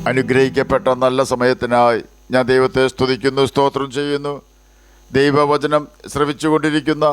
അനുഗ്രഹിക്കപ്പെട്ട നല്ല സമയത്തിനായി ഞാൻ ദൈവത്തെ സ്തുതിക്കുന്നു, സ്തോത്രം ചെയ്യുന്നു. ദൈവവചനം ശ്രവിച്ചുകൊണ്ടിരിക്കുന്ന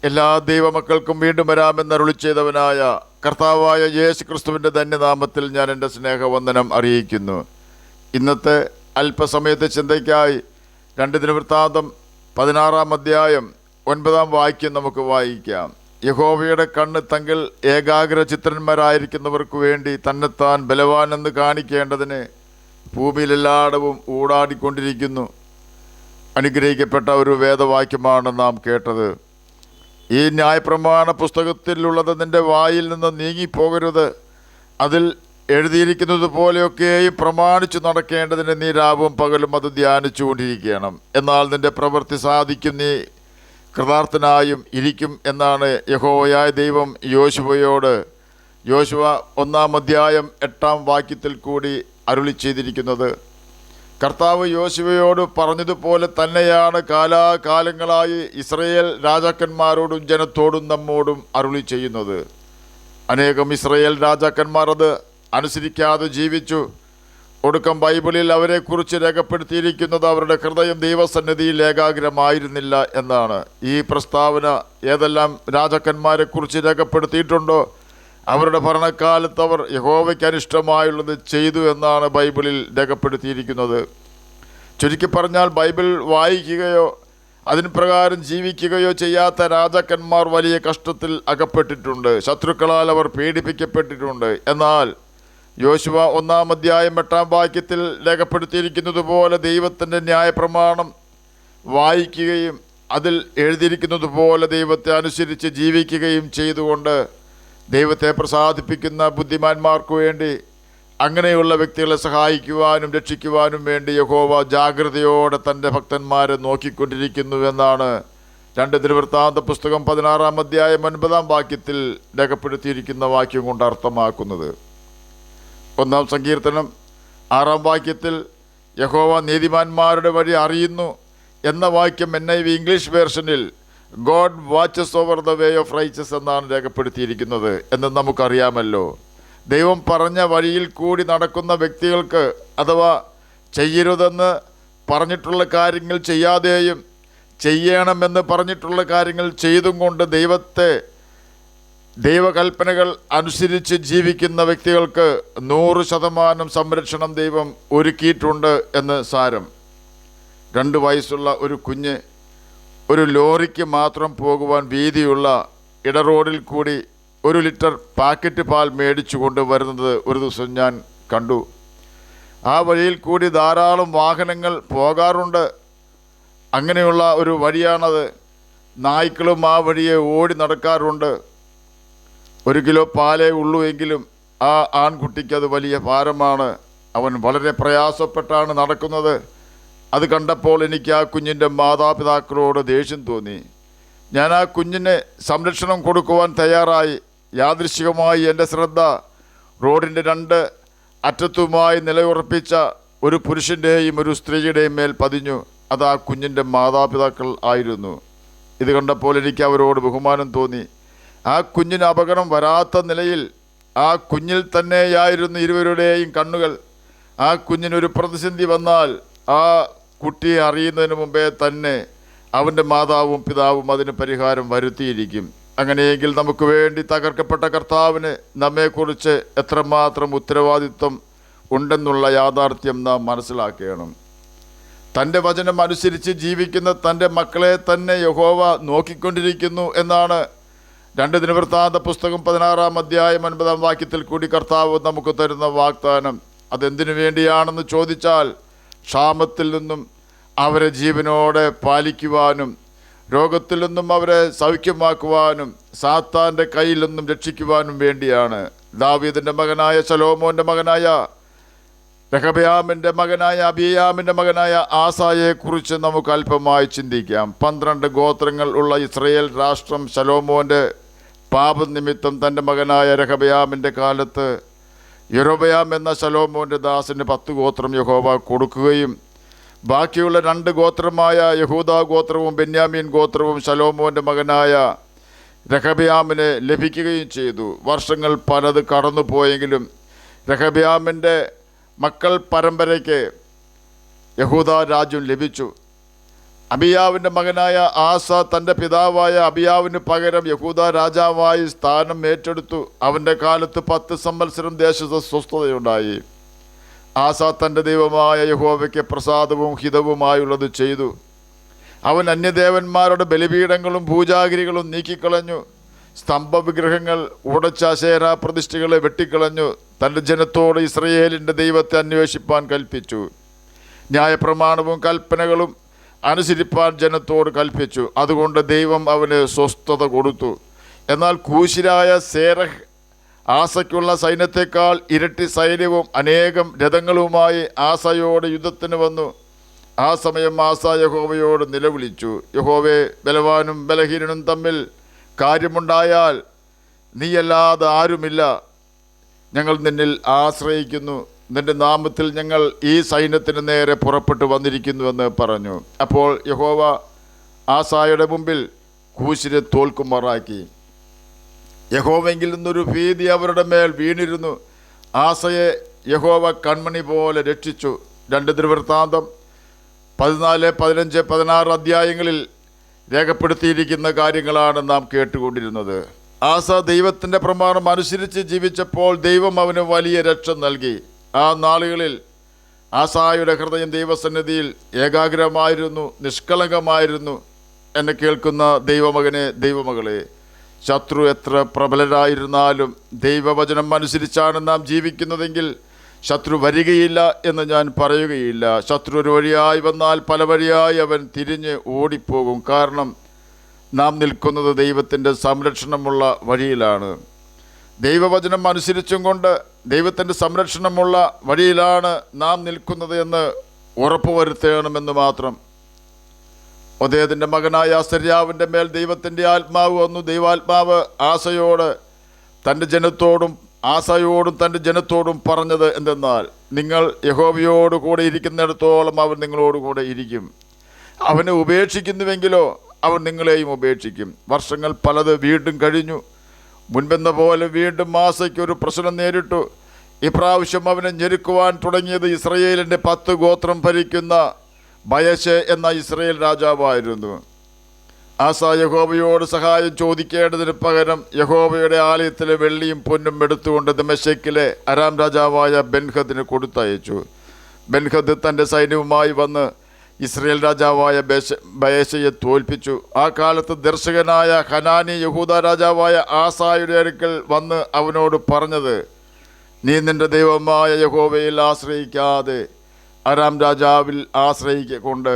എല്ലാ ദൈവമക്കൾക്കും വീണ്ടും വരാമെന്ന് അരുളി ചെയ്തവനായ കർത്താവായ യേശു ക്രിസ്തുവിൻ്റെ ധന്യനാമത്തിൽ ഞാൻ എൻ്റെ സ്നേഹവന്ദനം അറിയിക്കുന്നു. ഇന്നത്തെ അല്പസമയത്തെ ചിന്തയ്ക്കായി 2 ദിനവൃത്താന്തം 16-ാം അധ്യായം 9-ാം വാക്യം നമുക്ക് വായിക്കാം. യഹോവയുടെ കണ്ണ് തങ്കിൽ ഏകാഗ്രചിത്രന്മാരായിരിക്കുന്നവർക്ക് വേണ്ടി തന്നെത്താൻ ബലവാനെന്ന് കാണിക്കേണ്ടതിന് ഭൂമിയിലെല്ലായിടവും ഊടാടിക്കൊണ്ടിരിക്കുന്നു. അനുഗ്രഹിക്കപ്പെട്ട ഒരു വേദവാക്യമാണ് നാം കേട്ടത്. ഈ ന്യായപ്രമാണ പുസ്തകത്തിലുള്ളത് നിൻ്റെ വായിൽ നിന്ന് നീങ്ങിപ്പോകരുത്, അതിൽ എഴുതിയിരിക്കുന്നത് പോലെയൊക്കെയും പ്രമാണിച്ചു നടക്കേണ്ടതിന് നീ രാവും പകലും അത് ധ്യാനിച്ചു കൊണ്ടിരിക്കണം. എന്നാൽ നിൻ്റെ പ്രവൃത്തി സാധിക്കും, നീ കൃതാർത്ഥനായും ഇരിക്കും എന്നാണ് യഹോവയായ ദൈവം യോശുവയോട് യോശുവ 1-ാം അധ്യായം 8-ാം വാക്യത്തിൽ കൂടി അരുളി ചെയ്തിരിക്കുന്നത്. കർത്താവ് യോശുവയോട് പറഞ്ഞതുപോലെ തന്നെയാണ് കാലാകാലങ്ങളായി ഇസ്രയേൽ രാജാക്കന്മാരോടും ജനത്തോടും നമ്മോടും അരുളി ചെയ്യുന്നത്. അനേകം ഇസ്രയേൽ രാജാക്കന്മാർ അത് അനുസരിക്കാതെ ജീവിച്ചു. ഒടുക്കം ബൈബിളിൽ അവരെക്കുറിച്ച് രേഖപ്പെടുത്തിയിരിക്കുന്നത് അവരുടെ ഹൃദയം ദൈവസന്നിധിയിൽ ഏകാഗ്രമായിരുന്നില്ല എന്നാണ്. ഈ പ്രസ്താവന ഏതെല്ലാം രാജാക്കന്മാരെക്കുറിച്ച് രേഖപ്പെടുത്തിയിട്ടുണ്ടോ അവരുടെ ഭരണകാലത്ത് അവർ യഹോവയ്ക്ക് അനിഷ്ടമായുള്ളത് ചെയ്തു എന്നാണ് ബൈബിളിൽ രേഖപ്പെടുത്തിയിരിക്കുന്നത്. ചുരുക്കി പറഞ്ഞാൽ ബൈബിൾ വായിക്കുകയോ അതിന് പ്രകാരം ജീവിക്കുകയോ ചെയ്യാത്ത രാജാക്കന്മാർ വലിയ കഷ്ടത്തിൽ അകപ്പെട്ടിട്ടുണ്ട്. ശത്രുക്കളാൽ അവർ പീഡിപ്പിക്കപ്പെട്ടിട്ടുണ്ട്. എന്നാൽ യോശുവ 1-ാം അധ്യായം 8-ാം വാക്യത്തിൽ രേഖപ്പെടുത്തിയിരിക്കുന്നത് പോലെ ദൈവത്തിൻ്റെ ന്യായപ്രമാണം വായിക്കുകയും അതിൽ എഴുതിയിരിക്കുന്നത് പോലെ ദൈവത്തെ അനുസരിച്ച് ജീവിക്കുകയും ചെയ്തുകൊണ്ട് ദൈവത്തെ പ്രസാദിപ്പിക്കുന്ന ബുദ്ധിമാന്മാർക്ക് വേണ്ടി, അങ്ങനെയുള്ള വ്യക്തികളെ സഹായിക്കുവാനും രക്ഷിക്കുവാനും വേണ്ടി യഹോവ ജാഗ്രതയോടെ തൻ്റെ ഭക്തന്മാരെ നോക്കിക്കൊണ്ടിരിക്കുന്നുവെന്നാണ് 2 ദിനവൃത്താന്ത പുസ്തകം 16-ാം അധ്യായം 9-ാം വാക്യത്തിൽ രേഖപ്പെടുത്തിയിരിക്കുന്ന വാക്യം കൊണ്ട് അർത്ഥമാക്കുന്നത്. 1-ാം സങ്കീർത്തനം 6-ാം വാക്യത്തിൽ യഹോവ നീതിമാന്മാരുടെ വഴി അറിയുന്നു എന്ന വാക്യം NIV ഇംഗ്ലീഷ് വേർഷനിൽ God watches over the way of riches എന്നാണ് രേഖപ്പെടുത്തിയിരിക്കുന്നത് എന്ന് നമുക്കറിയാമല്ലോ. ദൈവം പറഞ്ഞ വഴിയിൽ കൂടി നടക്കുന്ന വ്യക്തികൾക്ക്, അഥവാ ചെയ്യരുതെന്ന് പറഞ്ഞിട്ടുള്ള കാര്യങ്ങൾ ചെയ്യാതെയും ചെയ്യണമെന്ന് പറഞ്ഞിട്ടുള്ള കാര്യങ്ങൾ ചെയ്തും കൊണ്ട് ദൈവകൽപ്പനകൾ അനുസരിച്ച് ജീവിക്കുന്ന വ്യക്തികൾക്ക് 100% സംരക്ഷണം ദൈവം ഒരുക്കിയിട്ടുണ്ട് എന്ന് സാരം. 2 വയസ്സുള്ള ഒരു കുഞ്ഞ് ഒരു ലോറിക്ക് മാത്രം പോകുവാൻ വീതിയുള്ള ഇടറോഡിൽ കൂടി 1 ലിറ്റർ പാക്കറ്റ് പാൽ മേടിച്ചു കൊണ്ട് വരുന്നത് ഒരു ദിവസം ഞാൻ കണ്ടു. ആ വഴിയിൽ കൂടി ധാരാളം വാഹനങ്ങൾ പോകാറുണ്ട്. അങ്ങനെയുള്ള ഒരു വഴിയാണത്. നായ്ക്കളും ആ വഴിയെ ഓടി നടക്കാറുണ്ട്. 1 കിലോ പാലേ ഉള്ളൂ എങ്കിലും ആ ആൺകുട്ടിക്ക് അത് വലിയ ഭാരമാണ്. അവൻ വളരെ പ്രയാസപ്പെട്ടാണ് നടക്കുന്നത്. അത് കണ്ടപ്പോൾ എനിക്ക് ആ കുഞ്ഞിൻ്റെ മാതാപിതാക്കളോട് ദേഷ്യം തോന്നി. ഞാൻ ആ കുഞ്ഞിന് സംരക്ഷണം കൊടുക്കുവാൻ തയ്യാറായി. യാദൃശ്ചികമായി എൻ്റെ ശ്രദ്ധ റോഡിൻ്റെ 2 അറ്റത്തുമായി നിലയുറപ്പിച്ച ഒരു പുരുഷൻ്റെയും ഒരു സ്ത്രീയുടെയും മേൽ പതിഞ്ഞു. അത് ആ കുഞ്ഞിൻ്റെ മാതാപിതാക്കൾ ആയിരുന്നു. ഇത് കണ്ടപ്പോൾ എനിക്ക് അവരോട് ബഹുമാനം തോന്നി. ആ കുഞ്ഞിന് അപകടം വരാത്ത നിലയിൽ ആ കുഞ്ഞിൽ തന്നെയായിരുന്നു ഇരുവരുടെയും കണ്ണുകൾ. ആ കുഞ്ഞിനൊരു പ്രതിസന്ധി വന്നാൽ ആ കുട്ടിയെ അറിയുന്നതിന് മുമ്പേ തന്നെ അവൻ്റെ മാതാവും പിതാവും അതിന് പരിഹാരം വരുത്തിയിരിക്കും. അങ്ങനെയെങ്കിൽ നമുക്ക് വേണ്ടി തകർക്കപ്പെട്ട കർത്താവിന് നമ്മെക്കുറിച്ച് എത്രമാത്രം ഉത്തരവാദിത്വം ഉണ്ടെന്നുള്ള യാഥാർത്ഥ്യം നാം മനസ്സിലാക്കണം. തൻ്റെ വചനം അനുസരിച്ച് ജീവിക്കുന്ന തൻ്റെ മക്കളെ തന്നെ യഹോവ നോക്കിക്കൊണ്ടിരിക്കുന്നു എന്നാണ് 2 ദിനവൃത്താന്ത പുസ്തകം 16-ാം അധ്യായം 9-ാം വാക്യത്തിൽ കൂടി കർത്താവ് നമുക്ക് തരുന്ന വാഗ്ദാനം. അതെന്തിനു വേണ്ടിയാണെന്ന് ചോദിച്ചാൽ, ക്ഷാമത്തിൽ നിന്നും അവരെ ജീവനോടെ പാലിക്കുവാനും രോഗത്തിൽ നിന്നും അവരെ സൗഖ്യമാക്കുവാനും സാത്താൻ്റെ കയ്യിൽ നിന്നും രക്ഷിക്കുവാനും വേണ്ടിയാണ്. ദാവീദിൻ്റെ മകനായ ശലോമോൻ്റെ മകനായ രഹബയാമിൻ്റെ മകനായ അബിയാമിൻ്റെ മകനായ ആസായെക്കുറിച്ച് നമുക്ക് അല്പമായി ചിന്തിക്കാം. 12 ഗോത്രങ്ങൾ ഉള്ള ഇസ്രയേൽ രാഷ്ട്രം ശലോമോൻ്റെ പാപനിമിത്തം തൻ്റെ മകനായ രഹബയാമിൻ്റെ കാലത്ത് യൊരോബയാം എന്ന ശലോമോൻ്റെ ദാസന് 10 ഗോത്രം യഹോവ കൊടുക്കുകയും ബാക്കിയുള്ള 2 ഗോത്രമായ യഹൂദാ ഗോത്രവും ബെന്യാമീൻ ഗോത്രവും ശലോമോൻ്റെ മകനായ രഹബയാമിന് ലഭിക്കുകയും ചെയ്തു. വർഷങ്ങൾ പലത് കടന്നു പോയെങ്കിലും രഹബയാമിൻ്റെ മക്കൾ പരമ്പരയ്ക്ക് യഹൂദ രാജ്യം ലഭിച്ചു. അബിയാവിൻ്റെ മകനായ ആസ തൻ്റെ പിതാവായ അബിയാവിന് പകരം യഹൂദ രാജാവായി സ്ഥാനം ഏറ്റെടുത്തു. അവൻ്റെ കാലത്ത് 10 സംവത്സരം ദേശത്ത് സ്വസ്ഥതയുണ്ടായി. ആസ തൻ്റെ ദൈവമായ യഹോവയ്ക്ക് പ്രസാദവും ഹിതവുമായുള്ളത് ചെയ്തു. അവൻ അന്യദേവന്മാരുടെ ബലിപീഠങ്ങളും പൂജാഗിരികളും നീക്കിക്കളഞ്ഞു. സ്തംഭവിഗ്രഹങ്ങൾ ഉടച്ച അശേരാ പ്രതിഷ്ഠകളെ വെട്ടിക്കളഞ്ഞു. തൻ്റെ ജനത്തോട് ഇസ്രയേലിൻ്റെ ദൈവത്തെ അന്വേഷിപ്പാൻ കൽപ്പിച്ചു. ന്യായപ്രമാണവും കൽപ്പനകളും അനുസരിപ്പാൻ ജനത്തോട് കൽപ്പിച്ചു. അതുകൊണ്ട് ദൈവം അവന് സ്വസ്ഥത കൊടുത്തു. എന്നാൽ കൂശിരായ സേരഹ് ആസയ്ക്കുള്ള സൈന്യത്തെക്കാൾ ഇരട്ടി സൈന്യവും അനേകം രഥങ്ങളുമായി ആസയോട് യുദ്ധത്തിന് വന്നു. ആ സമയം ആസ യഹോവയോട് നിലവിളിച്ചു, യഹോവേ, ബലവാനും ബലഹീനനും തമ്മിൽ കാര്യമുണ്ടായാൽ നീയല്ലാതെ ആരുമില്ല. ഞങ്ങൾ നിന്നിൽ ആശ്രയിക്കുന്നു. നിന്റെ നാമത്തിൽ ഞങ്ങൾ ഈ സൈന്യത്തിന് നേരെ പുറപ്പെട്ടു വന്നിരിക്കുന്നുവെന്ന് പറഞ്ഞു. അപ്പോൾ യഹോവ ആസായുടെ മുമ്പിൽ കൂശിനെ തോൽക്കുമാറാക്കി. യഹോവെങ്കിൽ നിന്നൊരു ഭീതി അവരുടെ മേൽ വീണിരുന്നു. ആസയെ യഹോവ കൺമണി പോലെ രക്ഷിച്ചു. 2 ദിനവൃത്താന്തം 14, 15, 16 അധ്യായങ്ങളിൽ രേഖപ്പെടുത്തിയിരിക്കുന്ന കാര്യങ്ങളാണ് നാം കേട്ടുകൊണ്ടിരുന്നത്. ആസ ദൈവത്തിൻ്റെ പ്രമാണം അനുസരിച്ച് ജീവിച്ചപ്പോൾ ദൈവം അവന് വലിയ രക്ഷ നൽകി. ആ നാളുകളിൽ ആസായുടെ ഹൃദയം ദൈവസന്നിധിയിൽ ഏകാഗ്രമായിരുന്നു, നിഷ്കളങ്കമായിരുന്നു. എന്നെ കേൾക്കുന്ന ദൈവമകനെ, ദൈവമകളെ, ശത്രു എത്ര പ്രബലരായിരുന്നാലും ദൈവവചനം അനുസരിച്ചാണ് നാം ജീവിക്കുന്നതെങ്കിൽ ശത്രു വരികയില്ല എന്ന് ഞാൻ പറയുകയില്ല. ശത്രു ഒരു വഴിയായി വന്നാൽ പല വഴിയായി അവൻ തിരിഞ്ഞ് ഓടിപ്പോകും. കാരണം നാം നിൽക്കുന്നത് ദൈവത്തിൻ്റെ സംരക്ഷണമുള്ള വഴിയിലാണ്. ദൈവവചനം അനുസരിച്ചും കൊണ്ട് ദൈവത്തിൻ്റെ സംരക്ഷണമുള്ള വഴിയിലാണ് നാം നിൽക്കുന്നത് എന്ന് ഉറപ്പുവരുത്തണമെന്ന് മാത്രം. ഒദേദിൻ്റെ മകനായ അസര്യാവിൻ്റെ മേൽ ദൈവത്തിൻ്റെ ആത്മാവ് വന്നു. ദൈവാത്മാവ് ആസയോടും തൻ്റെ ജനത്തോടും പറഞ്ഞത് എന്തെന്നാൽ, നിങ്ങൾ യഹോവയോട് കൂടെ ഇരിക്കുന്നിടത്തോളം അവൻ നിങ്ങളോടുകൂടെ ഇരിക്കും. അവനെ ഉപേക്ഷിക്കുന്നുവെങ്കിലോ അവൻ നിങ്ങളെയും ഉപേക്ഷിക്കും. വർഷങ്ങൾ പലത് വീണ്ടും കഴിഞ്ഞു. മുൻപെന്ന പോലെ വീണ്ടും ആസയ്ക്കൊരു പ്രശ്നം നേരിട്ടു. ഇപ്രാവശ്യം അവനെ ഞെരുക്കുവാൻ തുടങ്ങിയത് ഇസ്രയേലിൻ്റെ 10 ഗോത്രം ഭരിക്കുന്ന ബയശെ എന്ന ഇസ്രയേൽ രാജാവായിരുന്നു. ആസ യഹോവയോട് സഹായം ചോദിക്കേണ്ടതിന് പകരം യഹോവയുടെ ആലയത്തിലെ വെള്ളിയും പൊന്നും എടുത്തുകൊണ്ട് ദമശ്ശേക്കിലെ അരാം രാജാവായ ബെൻഹദിന് കൊടുത്തയച്ചു. ബെൻഹദ് തൻ്റെ സൈന്യവുമായി വന്ന് ഇസ്രയേൽ രാജാവായ ബയശയെ തോൽപ്പിച്ചു. ആ കാലത്ത് ദർശകനായ ഹനാനി യഹൂദ രാജാവായ ആസായുടെ അടുക്കൽ വന്ന് അവനോട് പറഞ്ഞത്, നീ നിന്റെ ദൈവമായ യഹോവയിൽ ആശ്രയിക്കാതെ അരാം രാജാവിൽ ആശ്രയിക്കൊണ്ട്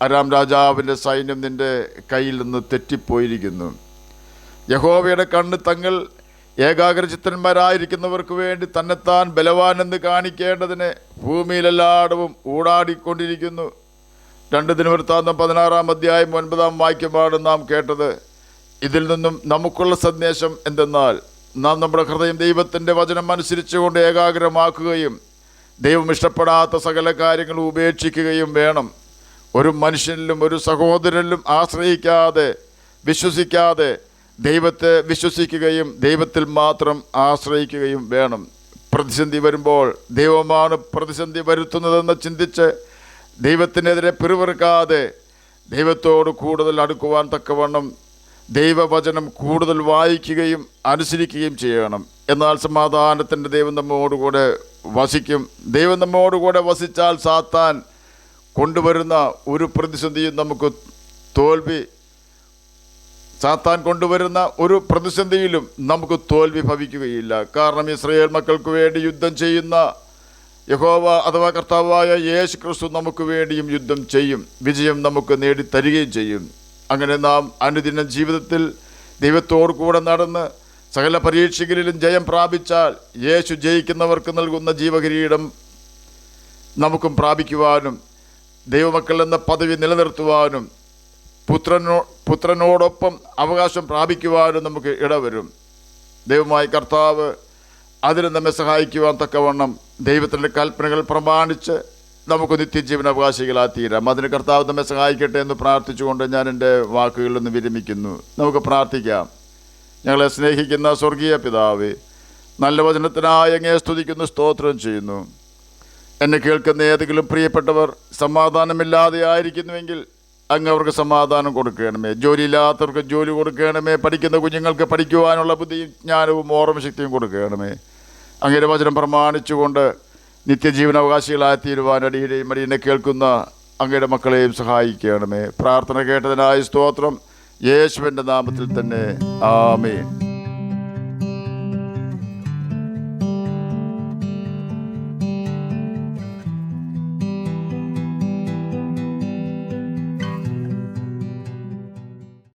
അരാം രാജാവിൻ്റെ സൈന്യം നിന്റെ കയ്യിൽ നിന്ന് തെറ്റിപ്പോയിരിക്കുന്നു. യഹോവയുടെ കണ്ണ് തങ്ങൾ ഏകാഗ്രചിത്തന്മാരായിരിക്കുന്നവർക്ക് വേണ്ടി തന്നെത്താൻ ബലവാനെന്ന് കാണിക്കേണ്ടതിന് ഭൂമിയിലെല്ലായിടവും ഊടാടിക്കൊണ്ടിരിക്കുന്നു. 2 ദിനവൃത്താന്തം 16 അധ്യായം 9 വാക്യമാണ് നാം കേട്ടത്. ഇതിൽ നിന്നും നമുക്കുള്ള സന്ദേശം എന്തെന്നാൽ, നാം നമ്മുടെ ഹൃദയം ദൈവത്തിൻ്റെ വചനം അനുസരിച്ചുകൊണ്ട് ഏകാഗ്രമാക്കുകയും ദൈവം ഇഷ്ടപ്പെടാത്ത സകല കാര്യങ്ങളും ഉപേക്ഷിക്കുകയും വേണം. ഒരു മനുഷ്യനിലും ഒരു സഹോദരനിലും ആശ്രയിക്കാതെ വിശ്വസിക്കാതെ ദൈവത്തെ വിശ്വസിക്കുകയും ദൈവത്തിൽ മാത്രം ആശ്രയിക്കുകയും വേണം. പ്രതിസന്ധി വരുമ്പോൾ ദൈവമാണ് പ്രതിസന്ധി വരുത്തുന്നതെന്ന് ചിന്തിച്ച് ദൈവത്തിനെതിരെ പിറുപിറുക്കാതെ ദൈവത്തോട് കൂടുതൽ അടുക്കുവാൻ തക്കവണ്ണം ദൈവവചനം കൂടുതൽ വായിക്കുകയും അനുസരിക്കുകയും ചെയ്യണം. എന്നാൽ സമാധാനത്തിൻ്റെ ദൈവം നമ്മോടുകൂടെ വസിക്കും. ദൈവം നമ്മോടുകൂടെ വസിച്ചാൽ സാത്താൻ കൊണ്ടുവരുന്ന ഒരു പ്രതിസന്ധിയും നമുക്ക് സാത്താൻ കൊണ്ടുവരുന്ന ഒരു പ്രതിസന്ധിയിലും നമുക്ക് തോൽവി ഭവിക്കുകയില്ല. കാരണം ഇസ്രായേൽ മക്കൾക്ക് വേണ്ടി യുദ്ധം ചെയ്യുന്ന യഹോവ അഥവാ കർത്താവായ യേശു ക്രിസ്തു നമുക്ക് വേണ്ടിയും യുദ്ധം ചെയ്യും. വിജയം നമുക്ക് നേടിത്തരികയും ചെയ്യും. അങ്ങനെ നാം അനുദിന ജീവിതത്തിൽ ദൈവത്തോടു കൂടെ നടന്ന് സകല പരീക്ഷകളിലും ജയം പ്രാപിച്ചാൽ യേശു ജയിക്കുന്നവർക്ക് നൽകുന്ന ജീവകിരീടം നമുക്കും പ്രാപിക്കുവാനും ദൈവമക്കൾ എന്ന പദവി നിലനിർത്തുവാനും പുത്രനോടൊപ്പം അവകാശം പ്രാപിക്കുവാനും നമുക്ക് ഇടവരും. ദൈവമായ കർത്താവ് അതിന് നമ്മെ സഹായിക്കുവാൻ തക്കവണ്ണം ദൈവത്തിൻ്റെ കൽപ്പനകൾ പ്രമാണിച്ച് നമുക്ക് നിത്യജീവന അവകാശികളായി തീരാം. അതിന് കർത്താവ് നമ്മെ സഹായിക്കട്ടെ എന്ന് പ്രാർത്ഥിച്ചുകൊണ്ട് ഞാൻ എൻ്റെ വാക്കുകളിൽ നിന്ന് വിരമിക്കുന്നു. നമുക്ക് പ്രാർത്ഥിക്കാം. ഞങ്ങളെ സ്നേഹിക്കുന്ന സ്വർഗീയ പിതാവേ, നല്ല വചനത്തിനായി അങ്ങയെ സ്തുതിക്കുന്നു, സ്തോത്രം ചെയ്യുന്നു. എന്നെ കേൾക്കുന്ന ഏതെങ്കിലും പ്രിയപ്പെട്ടവർ സമാധാനമില്ലാതെ ആയിരിക്കുന്നുവെങ്കിൽ അങ്ങ് അവർക്ക് സമാധാനം കൊടുക്കണമേ. ജോലിയില്ലാത്തവർക്ക് ജോലി കൊടുക്കണമേ. പഠിക്കുന്ന കുഞ്ഞുങ്ങൾക്ക് പഠിക്കുവാനുള്ള ബുദ്ധിയും ജ്ഞാനവും ഓർമ്മശക്തിയും കൊടുക്കണമേ. അങ്ങയുടെ വചനം പ്രമാണിച്ചുകൊണ്ട് നിത്യജീവനാവകാശികളായി തീരുവാൻ അടിയുടെയും അടിയനെ കേൾക്കുന്ന അങ്ങയുടെ മക്കളെയും സഹായിക്കണമേ. പ്രാർത്ഥന കേട്ടതിനായി സ്തോത്രം. യേശുവിൻ്റെ നാമത്തിൽ തന്നെ ആമേൻ.